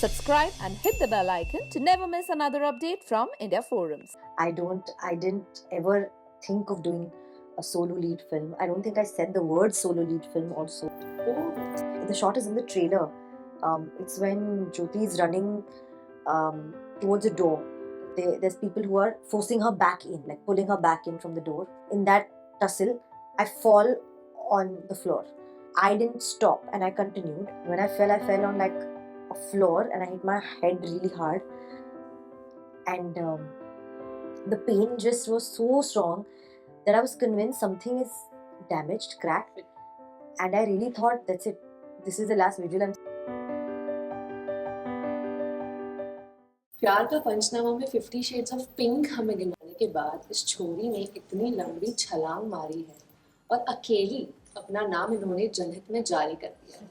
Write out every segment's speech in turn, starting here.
subscribe and hit the bell icon to never miss another update from India Forums. I didn't ever think of doing a solo lead film. I don't think I said the word solo lead film also. The shot is in the trailer. It's when Jyoti is running towards a door. There's people who are forcing her back in, like pulling her back in from the door. In that tussle, I fall on the floor. I didn't stop and I continued. When I fell on like a floor and I hit my head really hard. And the pain just was so strong that I was convinced something is damaged, cracked. And I really thought, that's it. This is the last visual. प्यार का पंचनामा में 50 shades of pink हमें दिलाने के बाद इस छोरी ने इतनी लंबी छलांग मारी है और अकेली अपना नाम इन्होंने जनहित में जारी कर दिया है।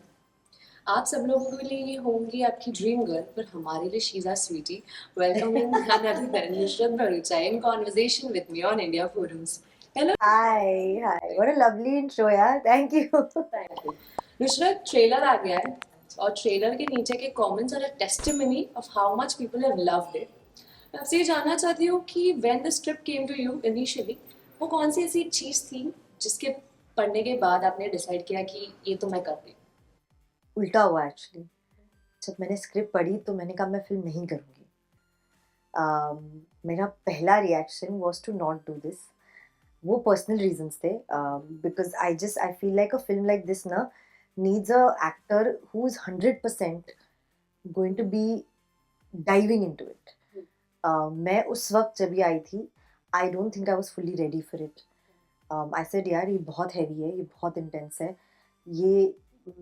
आप सब लोगों के लिए ये होंगी आपकी ड्रीम गर्ल, पर हमारे लिए she's a sweetie. Welcoming Nushrratt Bharuccha in conversation with me on India Forums. Hello. Hi. What a lovely intro, yeah. Thank you. Thank you. Nushrratt, trailer आ गया है और ट्रेलर के नीचे के comments are a testimony of how much people have loved it. मैं आपसे ये जानना चाहती हूँ कि when the script came to you initially, वो कौन सी ऐसी चीज़ थी जिसके पढ़ने के बाद आपने डिसाइड किया कि ये तो मैं करती हूँ? उल्टा हुआ एक्चुअली। जब मैंने स्क्रिप्ट पढ़ी तो मैंने कहा मैं फिल्म नहीं करूँगी। मेरा पहला reaction was to not do this. वो पर्सनल रीजंस थे, because I feel like a film like this ना needs a actor who is 100% going to be diving into it. मैं उस वक्त जब ये आई थी, I don't think I was fully ready for it. I said यार ये बहुत heavy है, ये बहुत intense है, ये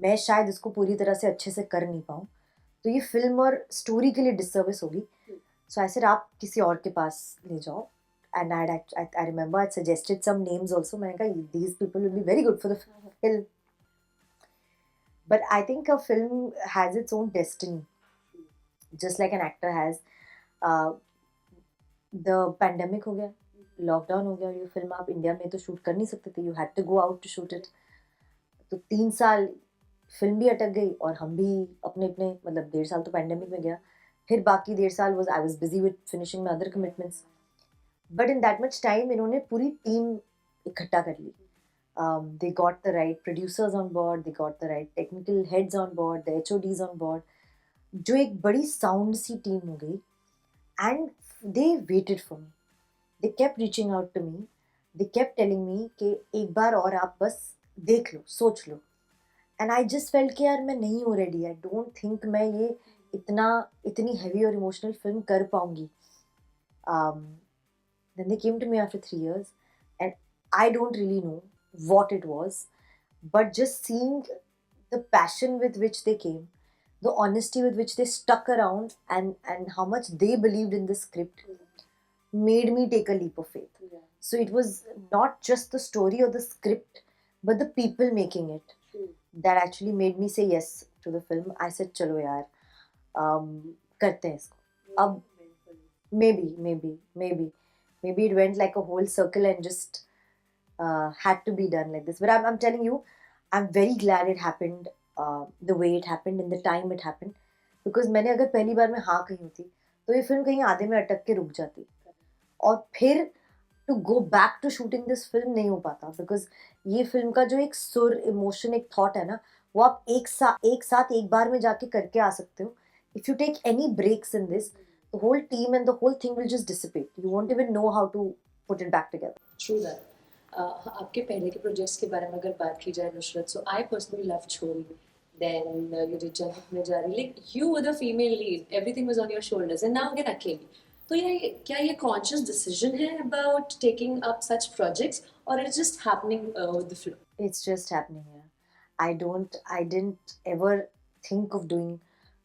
मैं शायद इसको पूरी तरह से अच्छे से कर नहीं पाऊँ, तो ये फिल्म और स्टोरी के लिए डिसर्विस होगी. So I said आप किसी और के पास ले जाओ. And I remember I'd suggested some names also. मैंने कहा these people will be very good for the film. But I think a film has its own destiny, just like an actor has. The pandemic हो गया, lockdown हो गया, ये film आप India में तो शूट कर नहीं सकते थे. You had to go out to shoot it. तो 3 साल फिल्म भी अटक गई और हम भी अपने मतलब 1.5 साल तो पैंडेमिक में गया. फिर बाकी 1.5 साल I was busy with finishing my other commitments. But in that much time इन्होंने पूरी टीम इकट्ठा कर ली. They got the right producers on board, they got the right technical heads on board, the HODs on board, जो एक बड़ी sound सी team हो गई. And they waited for me. They kept reaching out to me. They kept telling me कि एक बार और आप बस देख लो, सोच लो. And I just felt कि यार मैं नहीं हूँ ready. I don't think मैं ये इतनी heavy और emotional film कर पाऊँगी. Then they came to me after 3 years, and I don't really know what it was, but just seeing the passion with which they came, the honesty with which they stuck around, and how much they believed in the script made me take a leap of faith. Yeah. So it was not just the story or the script, but the people making it that actually made me say yes to the film. I said चलो यार करते हैं इसको. अब maybe it went like a whole circle and just had to be done like this. But I'm telling you, I'm very glad it happened the way it happened in the time it happened. Because मैंने अगर पहली बार में हाँ कही होती तो ये film कहीं आधे में अटक के रुक जाती और फिर to go back to shooting this film नहीं हो पाता. Because ये फिल्म का जो एक सुर, इमोशन, एक थॉट है ना, वो आप एक साथ एक बार में जाके करके आ सकते हो. If you take any breaks in this, the whole team and the whole thing will just dissipate. You won't even know how to put it back together. True that. आपके पहले के प्रोजेक्ट्स के बारे में अगर बात की जाए Nusrat, so I personally love छोरी. Then you did जनहित में जारी. Like you were the female lead, everything was on your shoulders, and now again अकेली. तो ये क्या ये conscious decision है about taking up such projects, or it's just happening with the flow? It's just happening, yeah. I didn't ever think of doing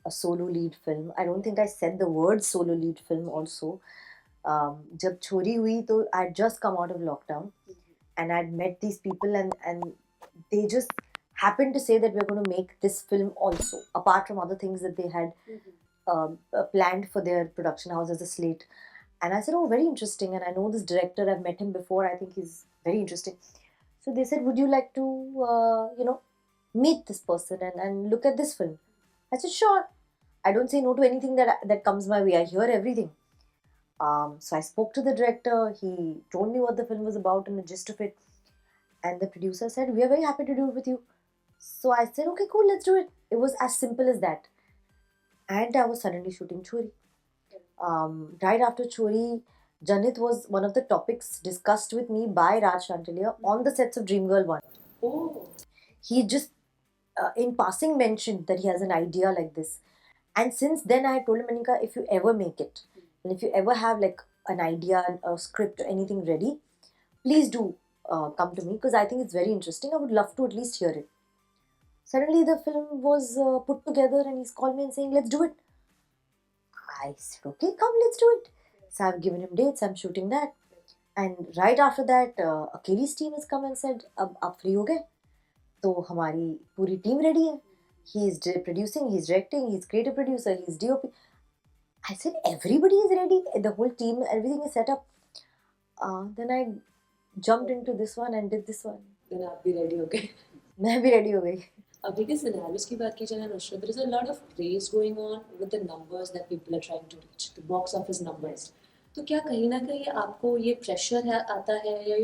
a solo lead film. I don't think I said the word solo lead film also. जब छोरी हुई तो I had just come out of lockdown, and I'd met these people, and they just happened to say that we're going to make this film also, apart from other things that they had planned for their production house as a slate. And I said, oh, very interesting, and I know this director, I've met him before, I think he's very interesting. So they said, would you like to meet this person and look at this film? I said, sure. I don't say no to anything that comes my way. I hear everything. So I spoke to the director. He told me what the film was about and the gist of it. And the producer said, "We are very happy to do it with you." So I said, "Okay, cool, let's do it." It was as simple as that. And I was suddenly shooting Chori. Right after Chori, Janit was one of the topics discussed with me by Raj Chantalia on the sets of Dreamgirl 1. Oh, He just, in passing, mentioned that he has an idea like this. And since then, I had told him, Manika, if you ever make it, and if you ever have like an idea, a script, or anything ready, please do come to me because I think it's very interesting. I would love to at least hear it. Suddenly, the film was put together, and he's called me and saying, "Let's do it." I said, "Okay, come, let's do it." So I've given him dates. I'm shooting that, and right after that, Akeli's team has come and said, "अब आप free हो गए, तो हमारी पूरी team ready है." He's producing, he's directing, he's creative producer, he's DOP. I said, "Everybody is ready. The whole team, everything is set up." Then I jumped into this one and did this one. then आप भी ready हो गए. मैं भी ready हो गई. अभी के scenarios की बात की जाए ना Nusrat, there is a lot of race going on with the numbers that people are trying to reach, the box office numbers. तो क्या कहीं ना कहीं आपको ये pressure है आता है या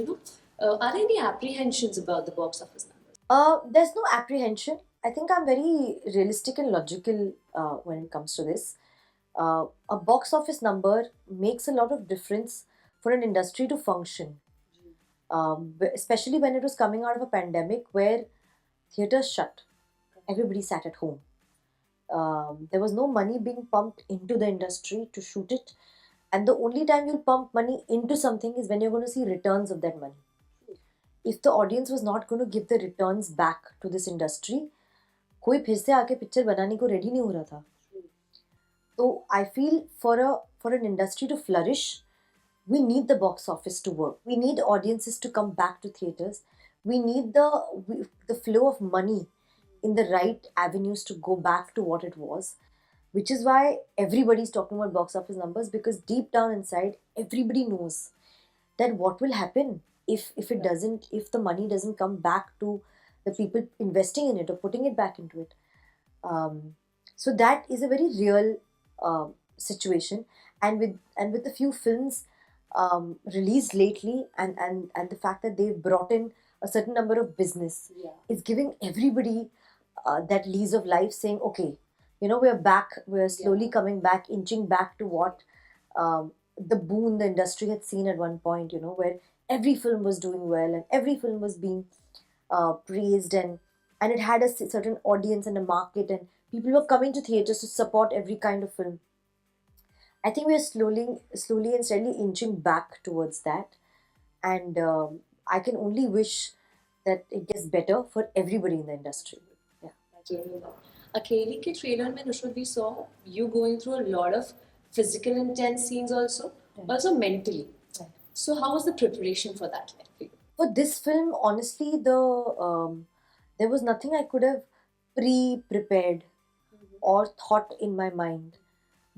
are there any apprehensions about the box office numbers? There's no apprehension. I think I'm very realistic and logical when it comes to this. A box office number makes a lot of difference for an industry to function. Especially when it was coming out of a pandemic where theaters shut. Everybody sat at home. There was no money being pumped into the industry to shoot it. And the only time you'll pump money into something is when you're going to see returns of that money. If the audience was not going to give the returns back to this industry, कोई फिर से आके picture बनाने को ready नहीं हो रहा था. So I feel for an industry to flourish, we need the box office to work. We need audiences to come back to theaters. We need the flow of money in the right avenues to go back to what it was, which is why everybody's talking about box office numbers, because deep down inside, everybody knows that what will happen if the money doesn't come back to the people investing in it or putting it back into it. So that is a very real situation, and with a few films released lately, and the fact that they've brought in a certain number of business, is giving everybody that lease of life, saying, okay, we're back, we're slowly coming back, inching back to what the boon the industry had seen at one point, where every film was doing well and every film was being praised, and it had a certain audience and a market, and people were coming to theaters to support every kind of film. I think we are slowly and steadily inching back towards that, and I can only wish that it gets better for everybody in the industry. Yeah. That's really nice. Akeli ke trailer mein Nushrrat, we saw you going through a lot of physical intense scenes also, Right. also mentally. Right. So how was the preparation for that like for you? For this film, honestly, there was nothing I could have pre-prepared or thought in my mind,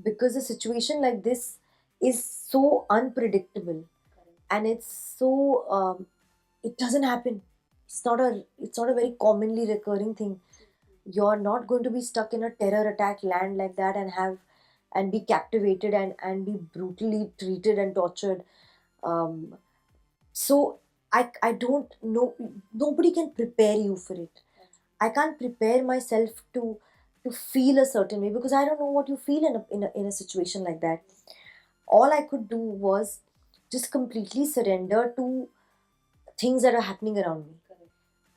because a situation like this is so unpredictable, and it's so it doesn't happen. It's not a very commonly recurring thing. You're not going to be stuck in a terror attack land like that and be captivated and be brutally treated and tortured. Um, so I don't know. Nobody can prepare you for it. I can't prepare myself to feel a certain way, because I don't know what you feel in a situation like that. All I could do was just completely surrender to things that are happening around me,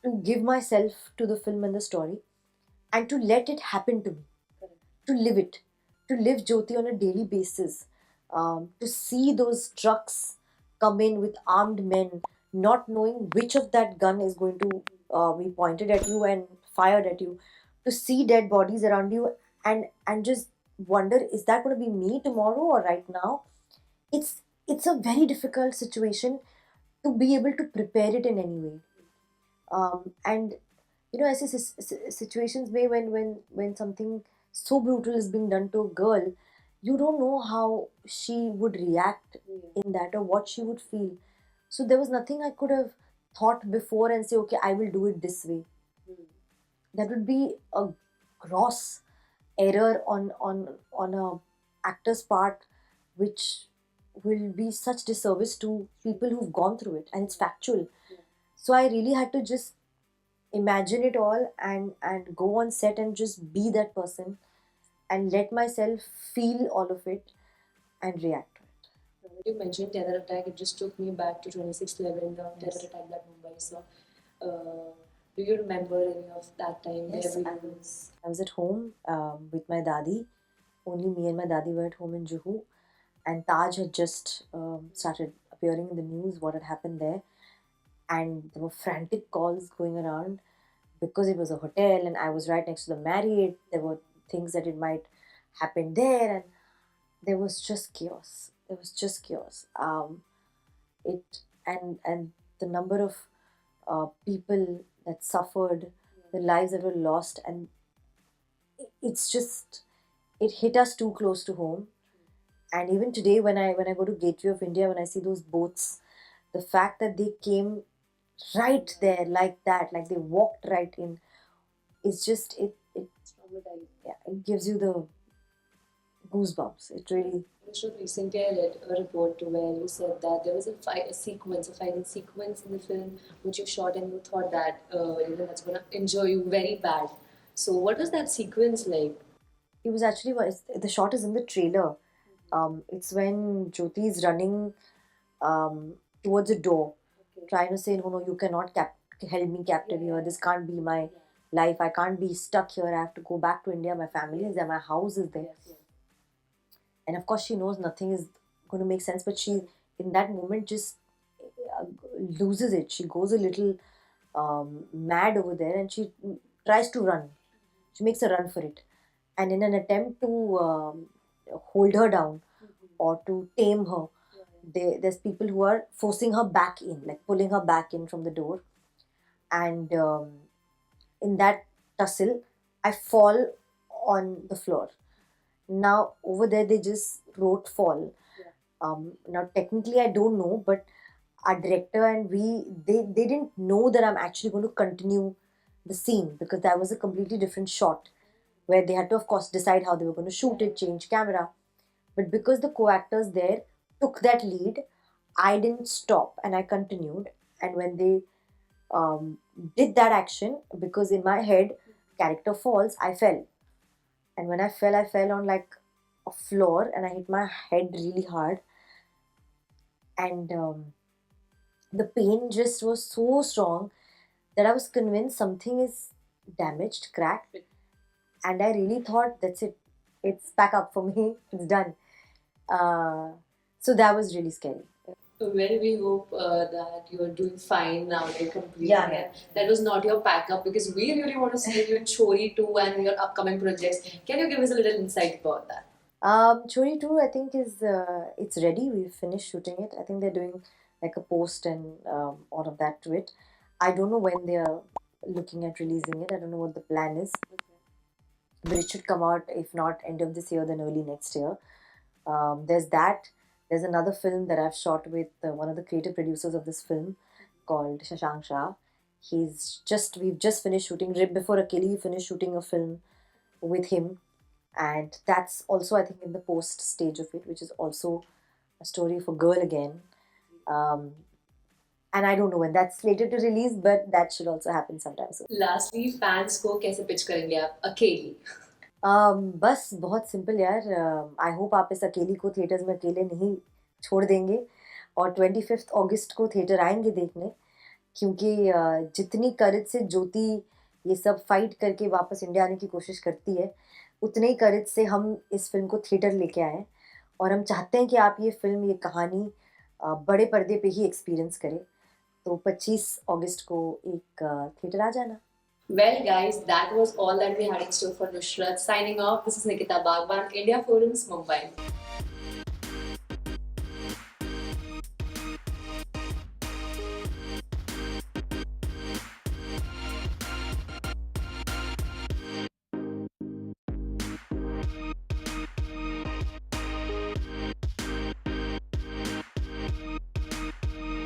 to give myself to the film and the story, and to let it happen to me, to live it, to live Jyoti on a daily basis, to see those trucks come in with armed men, not knowing which of that gun is going to be pointed at you and fired at you, to see dead bodies around you, and just wonder, is that going to be me tomorrow or right now? It's a very difficult situation to be able to prepare it in any way. And ऐसे situations में when something so brutal is being done to a girl, you don't know how she would react in that or what she would feel. So there was nothing I could have thought before and say, okay, I will do it this way. That would be a gross error on a actor's part, which will be such disservice to people who've gone through it, and it's factual. So I really had to just imagine it all and go on set and just be that person and let myself feel all of it and react to it. When you mentioned terror attack, it just took me back to 26/11, the terror attack that Mumbai saw. Do you remember any of that time? Yes, where I we was at home with my dadi. Only me and my dadi were at home in Juhu, and Taj had just started appearing in the news. What had happened there, and there were frantic calls going around because it was a hotel, and I was right next to the Marriott. There were things that it might happen there, and there was just chaos. There was just chaos. It and the number of people that suffered, the lives that were lost, and it's just it hit us too close to home. And even today, when I go to Gateway of India, when I see those boats, the fact that they came right there like that, like they walked right in, it's just it yeah, it gives you the goosebumps. It really. Nushrratt, recently I read a report where you said that there was a fighting sequence in the film which you shot and you thought that that's gonna injure you very bad. So what was that sequence like? It was actually the shot is in the trailer. It's when Jyoti is running towards a door, trying to say, no, no, you cannot held me captive here. This can't be my life. I can't be stuck here. I have to go back to India. My family is there. My house is there. And of course, she knows nothing is going to make sense, but she, in that moment, just loses it. She goes a little mad over there, and she tries to run. She makes a run for it. And in an attempt to hold her down or to tame her, there's people who are forcing her back in, like pulling her back in from the door. And in that tussle, I fall on the floor. Now, over there, they just wrote fall. Now, technically, I don't know, but our director and they didn't know that I'm actually going to continue the scene, because that was a completely different shot where they had to, of course, decide how they were going to shoot it, change camera. But because the co-actors there took that lead, I didn't stop and I continued. And when they did that action, because in my head, character falls, I fell. And when I fell on like a floor and I hit my head really hard. And the pain just was so strong that I was convinced something is damaged, cracked. And I really thought, that's it. It's back up for me. It's done. So that was really scary. Well, we hope that you are doing fine now. You're completely. Yeah. That was not your backup, because we really want to see you in Chori 2 and your upcoming projects. Can you give us a little insight about that? Chori 2, I think, is it's ready. We've finished shooting it. I think they're doing like a post and all of that to it. I don't know when they're looking at releasing it. I don't know what the plan is. But it should come out, if not end of this year, then early next year. There's that. There's another film that I've shot with one of the creative producers of this film called Shashank Shah. We've just finished shooting. Right before Akeli, we finished shooting a film with him. And that's also, I think, in the post stage of it, which is also a story of a girl again. And I don't know when that's slated to release, but that should also happen sometime soon. Lastly, fans को कैसे pitch करेंगे आप अकेली? बस बहुत simple यार. I hope आप इस अकेली को थिएटर्स में अकेले नहीं छोड़ देंगे और 25 अगस्त को थिएटर आएंगे देखने, क्योंकि जितनी करेज से ज्योति ये सब फाइट करके वापस इंडिया आने की कोशिश करती है, उतने ही करेज से हम इस फिल्म को थिएटर लेके आए. और हम चाहते हैं कि आप ये फिल्म, ये कहानी बड़े पर्दे पे ही एक्सपीरियंस करें. तो 25 अगस्त को एक थिएटर आ जाना. Well, guys, that was all that we had in store for Nushrratt. Signing off, this is Nikita Bagban, India Forums, Mumbai.